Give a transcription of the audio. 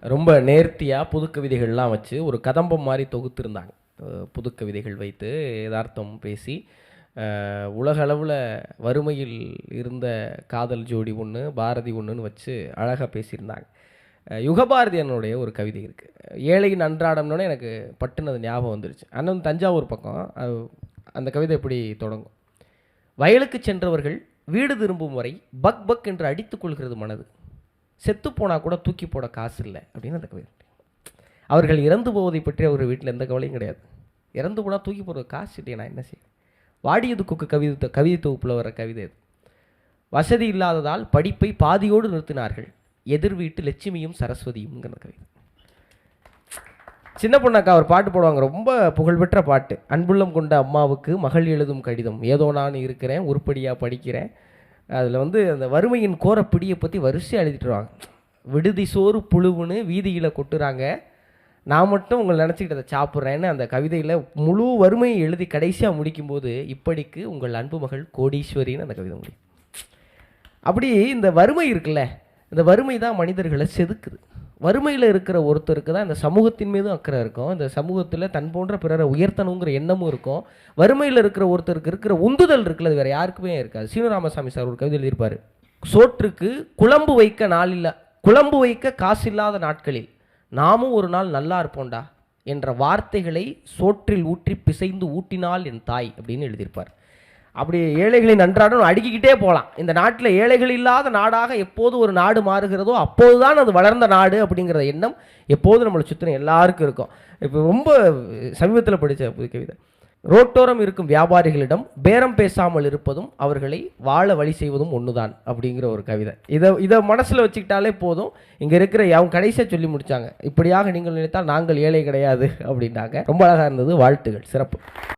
ரொம்ப நேர்த்தியாக புது கவிதைகள்லாம் வச்சு ஒரு கதம்பம் மாதிரி தொகுத்திருந்தாங்க. புது கவிதைகள் வைத்து யதார்த்தம் பேசி உலகளவில் வறுமையில் இருந்த காதல் ஜோடி ஒன்று, பாரதி ஒன்றுன்னு வச்சு அழகாக பேசியிருந்தாங்க. யுகபாரதியனுடைய ஒரு கவிதை இருக்குது, ஏழையின் அன்றாடம்னோடனே எனக்கு பட்டுனது ஞாபகம் வந்துருச்சு. அண்ணன் தஞ்சாவூர் பக்கம் அந்த கவிதை எப்படி தொடங்கும்: வயலுக்கு சென்றவர்கள் வீடு திரும்பும் வரை பக் பக் என்று அடித்துக் கொள்கிறது மனது, செத்துப்போனால் கூட தூக்கி போட காசு இல்லை அப்படின்னு அந்த கவிதை. அவர்கள் இறந்து போவதை பற்றி அவர் வீட்டில் எந்த கவலையும் கிடையாது. இறந்து போனால் தூக்கி போடுற காசு இல்லையே, நான் என்ன செய்ய. வாடியது குக்கு கவிதை தொகுப்பில் வர கவிதை அது. வசதி இல்லாததால் படிப்பை பாதியோடு நிறுத்தினார்கள், எதிர் வீட்டு லட்சுமியும் சரஸ்வதியும்ங்கிற கவிதை. சின்ன பொண்ணாக்கா ஒரு பாட்டு போடுவாங்க, ரொம்ப புகழ்பெற்ற பாட்டு. அன்புள்ளம் கொண்ட அம்மாவுக்கு மகள் எழுதும் கடிதம், ஏதோ நான் இருக்கிறேன் உருப்படியாக படிக்கிறேன். அதில் அந்த வறுமையின் கோரப்பிடியை பற்றி வரிசையாக எழுதிட்டுருவாங்க. விடுதி சோறு புழுவுன்னு வீதியில் கொட்டுறாங்க, நான் மட்டும் உங்களை நினச்சிக்கிட்டு அதை சாப்பிட்றேன்னு அந்த கவிதையில் முழு வறுமையை எழுதி கடைசியாக முடிக்கும்போது, இப்படிக்கு உங்கள் அன்பு மகள் கோடீஸ்வரின்னு அந்த கவிதை முடியும். அப்படி இந்த வறுமை இருக்குல்ல, இந்த வறுமை தான் மனிதர்களை செதுக்குது. வறுமையில் இருக்கிற ஒருத்தருக்கு தான் இந்த சமூகத்தின் மீதும் அக்கறை இருக்கும், இந்த சமூகத்தில் தன் போன்ற பிறரை உயர்த்தணுங்கிற எண்ணமும் இருக்கும். வறுமையில் இருக்கிற ஒருத்தருக்கு இருக்கிற உந்துதல் இருக்குல்ல, அது வேறு யாருக்குமே இருக்காது. சீனராமசாமி சார் ஒரு கவிதை எழுதியிருப்பார், சோற்றுக்கு குழம்பு வைக்க நாளில்லை, குழம்பு வைக்க காசு இல்லாத நாட்களில் நாமும் ஒரு நாள் நல்லா இருப்போண்டா என்ற வார்த்தைகளை சோற்றில் ஊற்றி பிசைந்து ஊட்டினாள் என் தாய் அப்படின்னு எழுதியிருப்பார். அப்படி ஏழைகளின் அன்றாடம் அடுக்கிக்கிட்டே போகலாம். இந்த நாட்டில் ஏழைகள் இல்லாத நாடாக எப்போது ஒரு நாடு மாறுகிறதோ அப்போதுதான் அது வளர்ந்த நாடு அப்படிங்கிற எண்ணம் எப்போது நம்மளை சுற்றின எல்லாருக்கும் இருக்கும். இப்போ ரொம்ப சமீபத்தில் படித்த புது கவிதை, ரோட்டோரம் இருக்கும் வியாபாரிகளிடம் பேரம் பேசாமல் இருப்பதும் அவர்களை வாழ வழி செய்வதும் ஒன்றுதான் அப்படிங்கிற ஒரு கவிதை. இதை மனசில் வச்சுக்கிட்டாலே போதும். இங்கே இருக்கிற அவங்க கடைசியாக சொல்லி முடித்தாங்க, இப்படியாக நீங்கள் நினைத்தால் நாங்கள் ஏழை கிடையாது அப்படின்னாங்க. ரொம்ப அழகாக இருந்தது, வாழ்த்துகள், சிறப்பு.